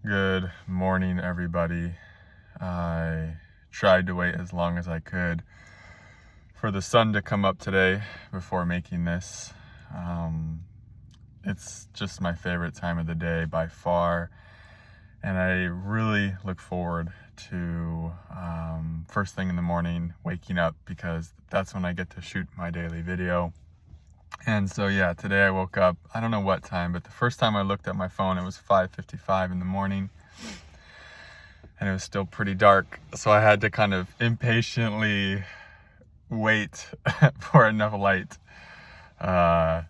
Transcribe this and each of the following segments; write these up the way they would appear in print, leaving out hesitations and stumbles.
Good morning, everybody. I tried to wait as long as I could for the sun to come up today before making this. It's just my favorite time of the day by far, and I really look forward to first thing in the morning waking up, because that's when I get to shoot my daily video. And so yeah, today I woke up, I don't know what time, but the first time I looked at my phone, it was 5:55 in the morning, and it was still pretty dark. So I had to kind of impatiently wait for enough light to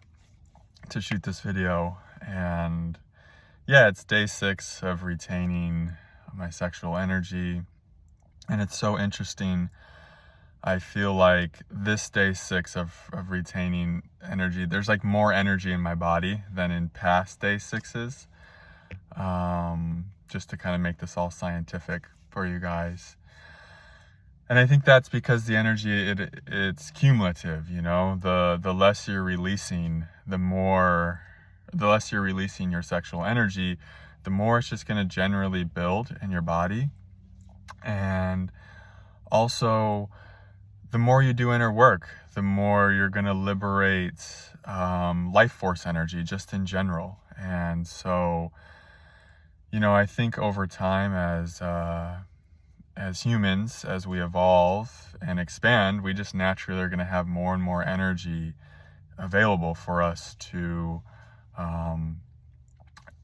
shoot this video. And yeah, it's day 6 of retaining my sexual energy, and it's so interesting. I feel like this day 6 of retaining energy, there's like more energy in my body than in past day 6s. Just to kind of make this all scientific for you guys. And I think that's because the energy, it's cumulative, you know, the less you're releasing, the less you're releasing your sexual energy, the more it's just going to generally build in your body. And also, the more you do inner work, the more you're going to liberate life force energy just in general. And so, you know, I think over time as humans, as we evolve and expand, we just naturally are going to have more and more energy available for us to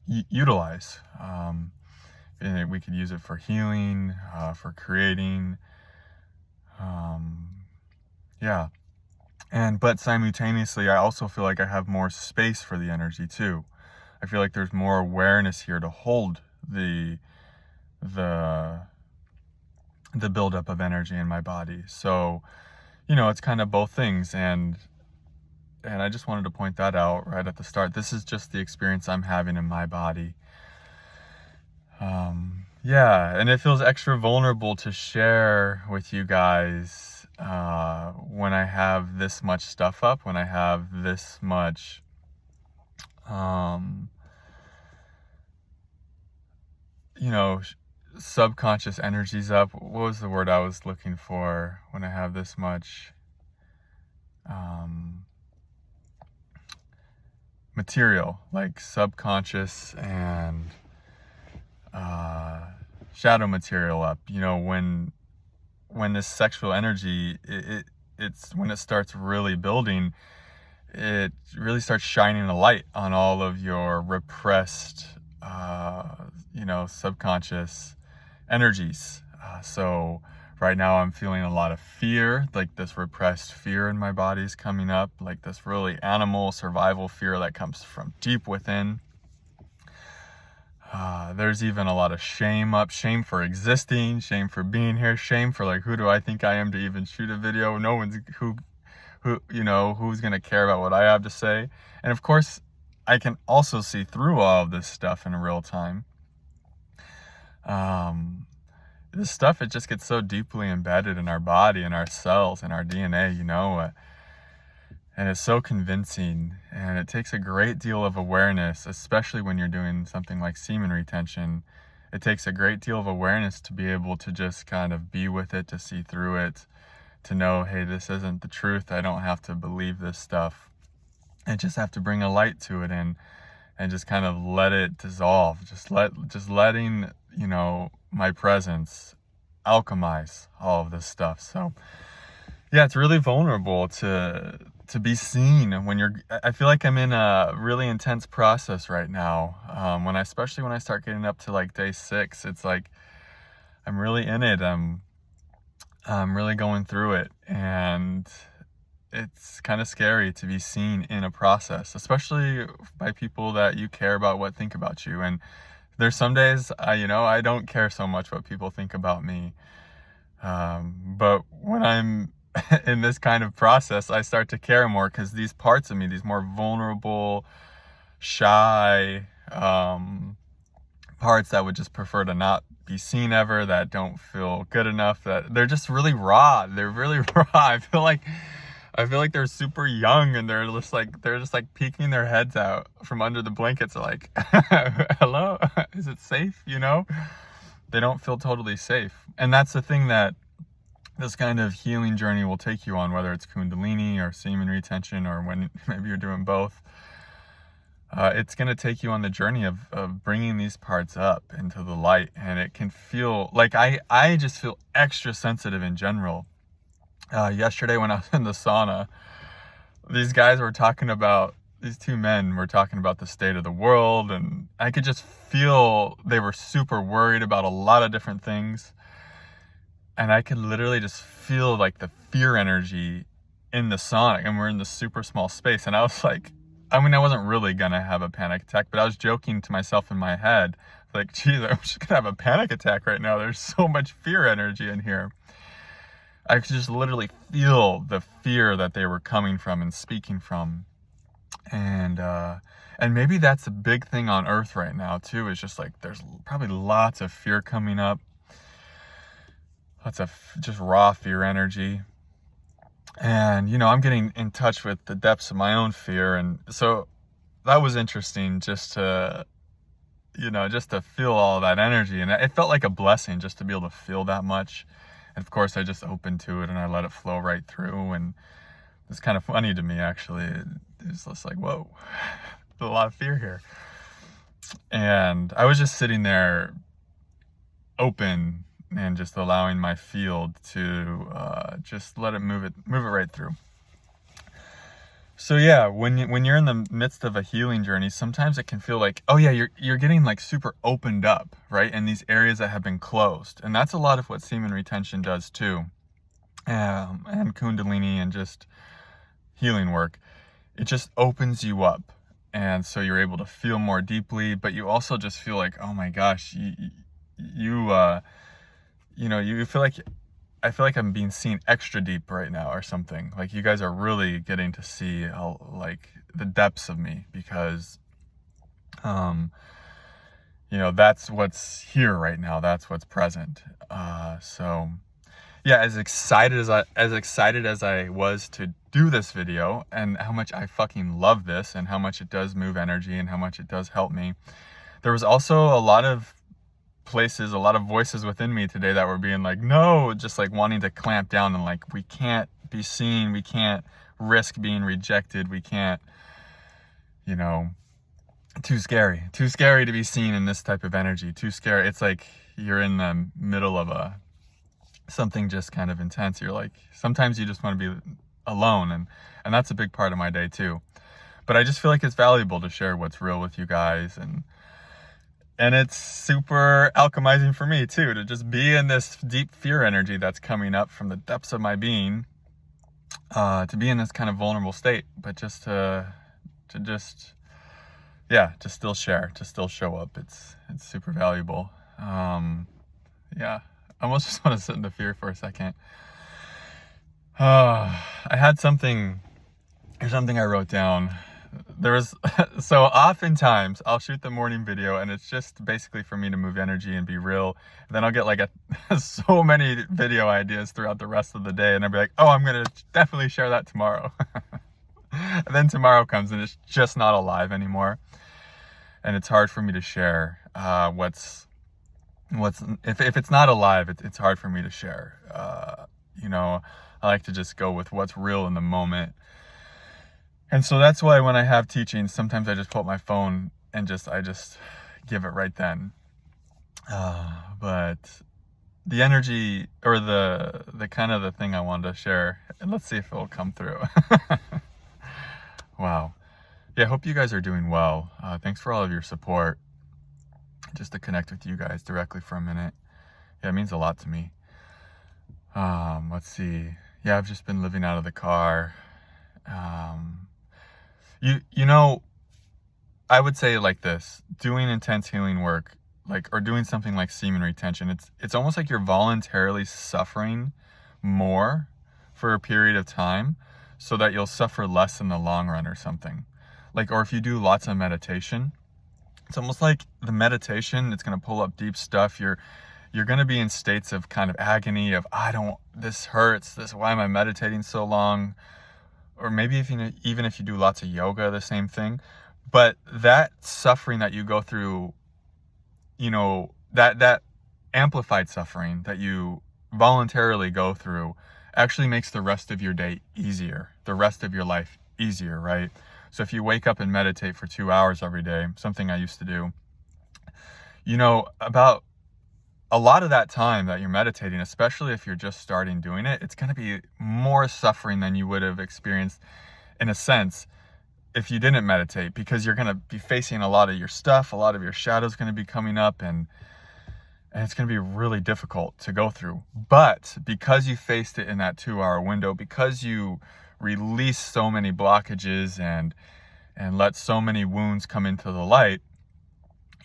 utilize. And we could use it for healing, for creating. Yeah. But simultaneously, I also feel like I have more space for the energy too. I feel like there's more awareness here to hold the buildup of energy in my body. So, you know, it's kind of both things. And I just wanted to point that out right at the start. This is just the experience I'm having in my body. Yeah, and it feels extra vulnerable to share with you guys when I have this much stuff up, when I have this much you know, subconscious energies up. What was the word I was looking for? When I have this much material, like subconscious and shadow material up, you know, when this sexual energy, it's when it starts really building, it really starts shining a light on all of your repressed subconscious energies. So right now I'm feeling a lot of fear, like this repressed fear in my body is coming up, like this really animal survival fear that comes from deep within. There's even a lot of shame for existing, shame for being here, shame for like, who do I think I am to even shoot a video? No one's who's gonna care about what I have to say? And of course, I can also see through all of this stuff in real time. This stuff, it just gets so deeply embedded in our body, in our cells, in our DNA, you know, and it's so convincing, and it takes a great deal of awareness, especially when you're doing something like semen retention. It takes a great deal of awareness to be able to just kind of be with it, to see through it, to know, hey, this isn't the truth. I don't have to believe this stuff. I just have to bring a light to it and just kind of let it dissolve. Just letting, you know, my presence alchemize all of this stuff. So yeah, it's really vulnerable to be seen when I feel like I'm in a really intense process right now. Especially when I start getting up to like day 6, it's like I'm really in it. I'm really going through it, and it's kind of scary to be seen in a process, especially by people that you care about, what think about you. And there's some days I don't care so much what people think about me, but when I'm in this kind of process, I start to care more, because these parts of me, these more vulnerable, shy parts that would just prefer to not be seen ever, that don't feel good enough, that they're just really raw. They're really raw. I feel like they're super young, and they're just like peeking their heads out from under the blankets, like, hello, Is it safe? You know, they don't feel totally safe. And that's the thing that this kind of healing journey will take you on, whether it's Kundalini or semen retention, or when maybe you're doing both. It's going to take you on the journey of bringing these parts up into the light. And it can feel like I just feel extra sensitive in general. Yesterday when I was in the sauna, these two men were talking about the state of the world, and I could just feel they were super worried about a lot of different things. And I could literally just feel like the fear energy in the sauna, and we're in this super small space. And I was like, I mean, I wasn't really gonna have a panic attack, but I was joking to myself in my head, like, geez, I'm just gonna have a panic attack right now. There's so much fear energy in here. I could just literally feel the fear that they were coming from and speaking from. And maybe that's a big thing on Earth right now too, is just like, there's probably lots of fear coming up. Lots of just raw fear energy. And, you know, I'm getting in touch with the depths of my own fear. And so that was interesting just to feel all that energy. And it felt like a blessing just to be able to feel that much. And of course, I just opened to it and I let it flow right through. And it's kind of funny to me, actually. It's just like, whoa, there's a lot of fear here. And I was just sitting there open and just allowing my field to just let it move it right through. So yeah, when you're in the midst of a healing journey, sometimes it can feel like, oh yeah, you're getting like super opened up, right? In these areas that have been closed. And that's a lot of what semen retention does too. And Kundalini and just healing work. It just opens you up. And so you're able to feel more deeply, but you also just feel like, oh my gosh, you feel like, I feel like I'm being seen extra deep right now or something. Like you guys are really getting to see like the depths of me, because, that's what's here right now. That's what's present. So yeah, as excited as I was to do this video, and how much I fucking love this, and how much it does move energy, and how much it does help me, there was also a lot of voices within me today that were being like, no, just like wanting to clamp down, and like, we can't be seen, we can't risk being rejected, we can't, too scary to be seen in this type of energy, too scary. It's like you're in the middle of something just kind of intense. You're like, sometimes you just want to be alone, and that's a big part of my day too. But I just feel like it's valuable to share what's real with you guys, and it's super alchemizing for me too, to just be in this deep fear energy that's coming up from the depths of my being, to be in this kind of vulnerable state, but just to still share, to still show up. It's super valuable. Yeah, I almost just want to sit in the fear for a second. I had something I wrote down. So oftentimes I'll shoot the morning video, and it's just basically for me to move energy and be real. And then I'll get like so many video ideas throughout the rest of the day, and I'll be like, oh, I'm going to definitely share that tomorrow. And then tomorrow comes and it's just not alive anymore. And it's hard for me to share if it's not alive, it's hard for me to share. I like to just go with what's real in the moment. And so that's why when I have teachings, sometimes I just pull up my phone and I just give it right then. But the energy, or the kind of the thing I wanted to share, and let's see if it'll come through. Wow. Yeah, I hope you guys are doing well. Thanks for all of your support. Just to connect with you guys directly for a minute. Yeah, it means a lot to me. Let's see. Yeah, I've just been living out of the car. I would say like this, doing intense healing work, or doing something like semen retention, it's almost like you're voluntarily suffering more for a period of time so that you'll suffer less in the long run or something. Or if you do lots of meditation, it's almost like the meditation, it's going to pull up deep stuff. You're going to be in states of kind of agony of, this hurts, why am I meditating so long? Or maybe even if you do lots of yoga, the same thing. But that suffering that you go through that amplified suffering that you voluntarily go through actually makes the rest of your day easier, the rest of your life easier, right? So if you wake up and meditate for 2 hours every day, something I used to do, about a lot of that time that you're meditating, especially if you're just starting doing it, it's going to be more suffering than you would have experienced, in a sense, if you didn't meditate, because you're going to be facing a lot of your stuff, a lot of your shadows going to be coming up, and it's going to be really difficult to go through. But because you faced it in that 2-hour window, because you release so many blockages and let so many wounds come into the light,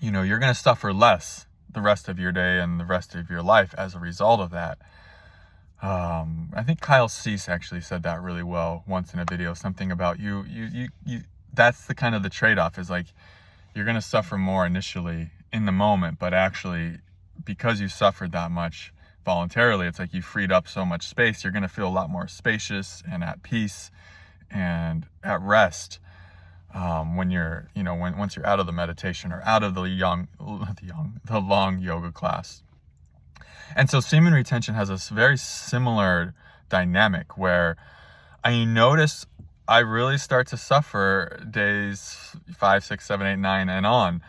you're going to suffer less the rest of your day and the rest of your life as a result of that. I think Kyle Cease actually said that really well once in a video, something about you that's the kind of the trade-off, is like, you're going to suffer more initially in the moment, but actually, because you suffered that much voluntarily, it's like you freed up so much space, you're going to feel a lot more spacious and at peace and at rest when you're, once you're out of the meditation or out of the long yoga class. And so semen retention has a very similar dynamic, where I notice I really start to suffer days 5, 6, 7, 8, 9 and on.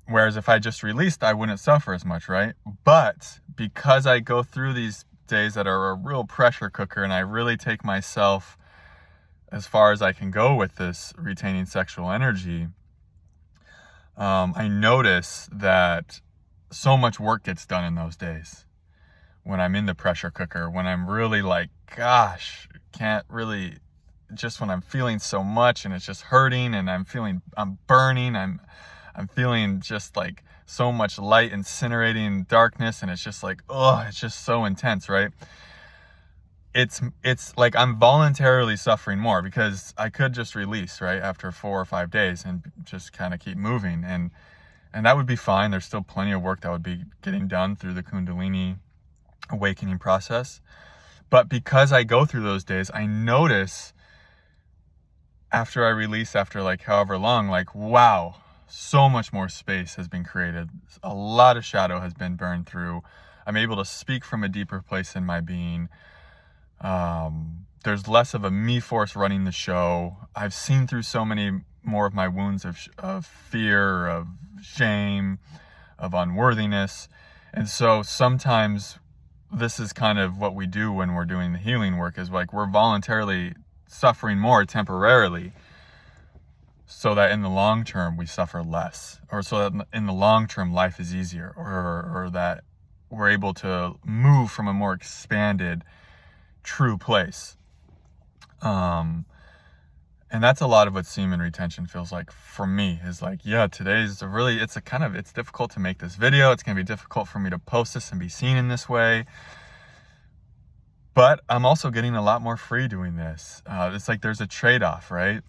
Whereas if I just released, I wouldn't suffer as much, right? But because I go through these days that are a real pressure cooker, and I really take myself as far as I can go with this retaining sexual energy, I notice that so much work gets done in those days when I'm in the pressure cooker, when I'm really like, gosh, can't really, just when I'm feeling so much and it's just hurting, and I'm burning, I'm feeling just like so much light incinerating darkness, and it's just like, it's just so intense, right? It's like I'm voluntarily suffering more, because I could just release, right, after 4 or 5 days and just kind of keep moving, and that would be fine. There's still plenty of work that would be getting done through the Kundalini awakening process. But because I go through those days, I notice after I release, after like however long, like, wow, so much more space has been created. A lot of shadow has been burned through. I'm able to speak from a deeper place in my being. There's less of a me force running the show. I've seen through so many more of my wounds of fear, of shame, of unworthiness. And so sometimes this is kind of what we do when we're doing the healing work, is like we're voluntarily suffering more temporarily, so that in the long term we suffer less, or so that in the long term life is easier, or that we're able to move from a more expanded, true place. And that's a lot of what semen retention feels like for me, is like, yeah, it's difficult to make this video. It's going to be difficult for me to post this and be seen in this way. But I'm also getting a lot more free doing this. It's like there's a trade-off, right?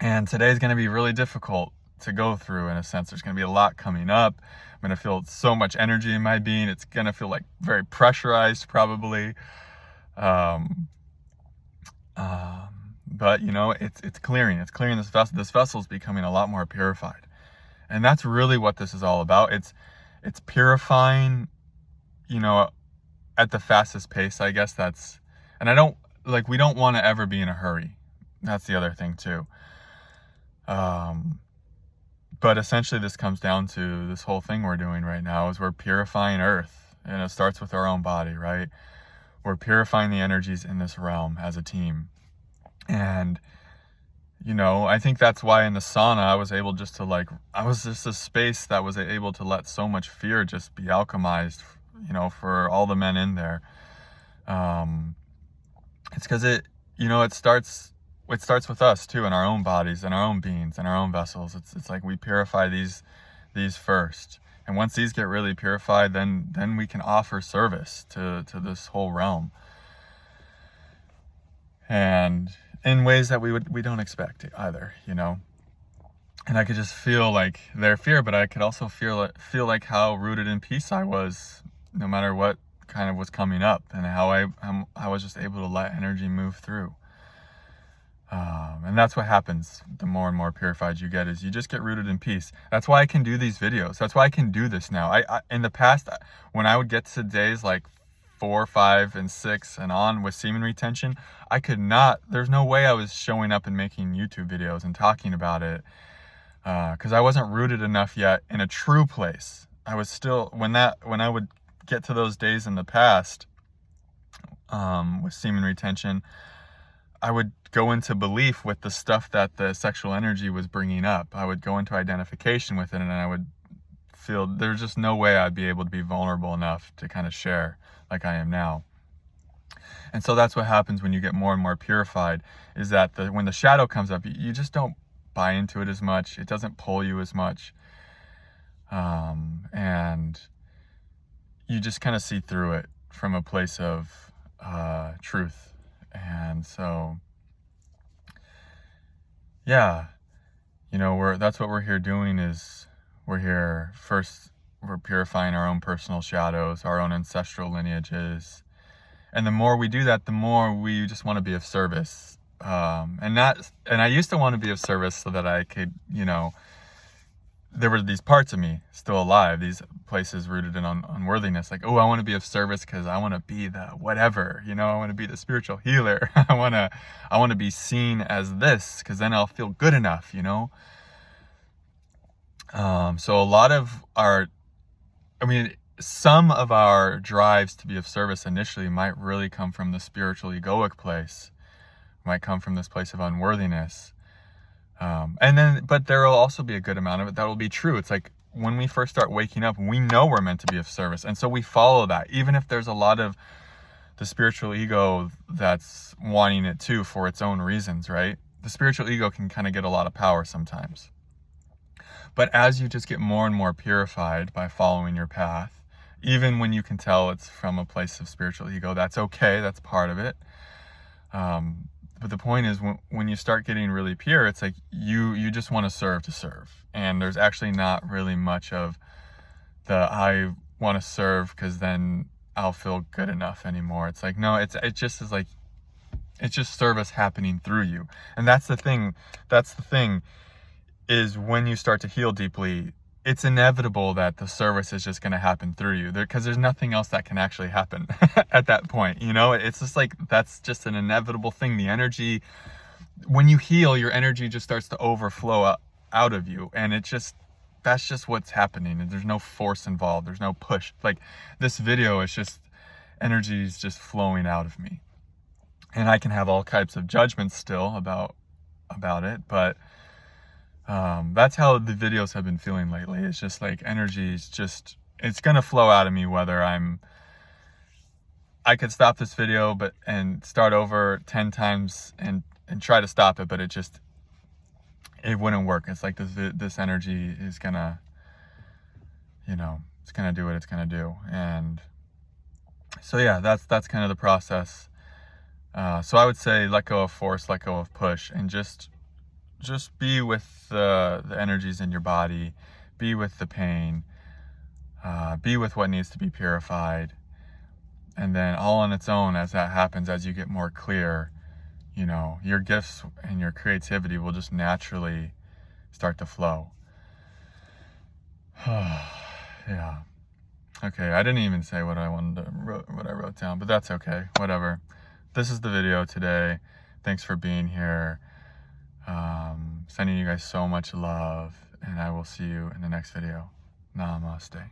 And today's going to be really difficult to go through, in a sense. There's going to be a lot coming up. I'm going to feel so much energy in my being. It's going to feel like very pressurized, probably. But it's clearing. It's clearing this vessel. This vessel is becoming a lot more purified, and that's really what this is all about. It's purifying, at the fastest pace, I guess. And we don't want to ever be in a hurry. That's the other thing too. But essentially this comes down to this whole thing we're doing right now, is we're purifying Earth, and it starts with our own body, right? We're purifying the energies in this realm as a team. And, I think that's why in the sauna I was able just to I was just a space that was able to let so much fear just be alchemized, for all the men in there. It's because it starts with us too, in our own bodies and our own beings and our own vessels. It's like we purify these first. And once these get really purified, then we can offer service to this whole realm. And in ways that we don't expect either, And I could just feel like their fear, but I could also feel like how rooted in peace I was, no matter what kind of was coming up, and how I was just able to let energy move through. And that's what happens the more and more purified you get, is you just get rooted in peace. That's why I can do these videos. That's why I can do this now. I in the past, when I would get to days like 4, 5, and 6 and on with semen retention, I could not, there's no way I was showing up and making YouTube videos and talking about it, because I wasn't rooted enough yet in a true place. I was still, when I would get to those days in the past, with semen retention, I would go into belief with the stuff that the sexual energy was bringing up. I would go into identification with it, and I would feel there's just no way I'd be able to be vulnerable enough to kind of share like I am now. And so that's what happens when you get more and more purified, is that when the shadow comes up, you just don't buy into it as much. It doesn't pull you as much. And you just kind of see through it from a place of truth. And so, yeah, that's what we're here doing, is we're purifying our own personal shadows, our own ancestral lineages. And the more we do that, the more we just want to be of service. And I used to want to be of service so that I could, there were these parts of me still alive, these places rooted in unworthiness. Like, oh, I want to be of service because I want to be the whatever, I want to be the spiritual healer. I want to be seen as this because then I'll feel good enough, So a lot of some of our drives to be of service initially might really come from the spiritual egoic place, might come from this place of unworthiness. But there will also be a good amount of it that will be true. It's like when we first start waking up, we know we're meant to be of service. And so we follow that, even if there's a lot of the spiritual ego that's wanting it too for its own reasons, right? The spiritual ego can kind of get a lot of power sometimes. But as you just get more and more purified by following your path, even when you can tell it's from a place of spiritual ego, that's okay. That's part of it. But the point is, when you start getting really pure, it's like you just want to serve. And there's actually not really much of the I want to serve because then I'll feel good enough anymore. It's like, no, it just is like, it's just service happening through you. And that's the thing is, when you start to heal deeply, it's inevitable that the service is just going to happen through you, because there's nothing else that can actually happen at that point. It's just like, that's just an inevitable thing. The energy, when you heal, your energy just starts to overflow out of you. And that's just what's happening. And there's no force involved. There's no push. Like this video is just, energy is just flowing out of me. And I can have all types of judgments still about it, but that's how the videos have been feeling lately. It's just like energy is just, it's going to flow out of me, whether I could stop this video and start over 10 times and try to stop it, but it wouldn't work. It's like this energy is going to, it's going to do what it's going to do. And so, yeah, that's kind of the process. So I would say let go of force, let go of push, and just be with the energies in your body, be with the pain, be with what needs to be purified. And then all on its own, as that happens, as you get more clear, your gifts and your creativity will just naturally start to flow. Yeah. Okay, I didn't even say what I wrote down, but that's okay. Whatever. This is the video today. Thanks for being here. Sending you guys so much love, and I will see you in the next video. Namaste.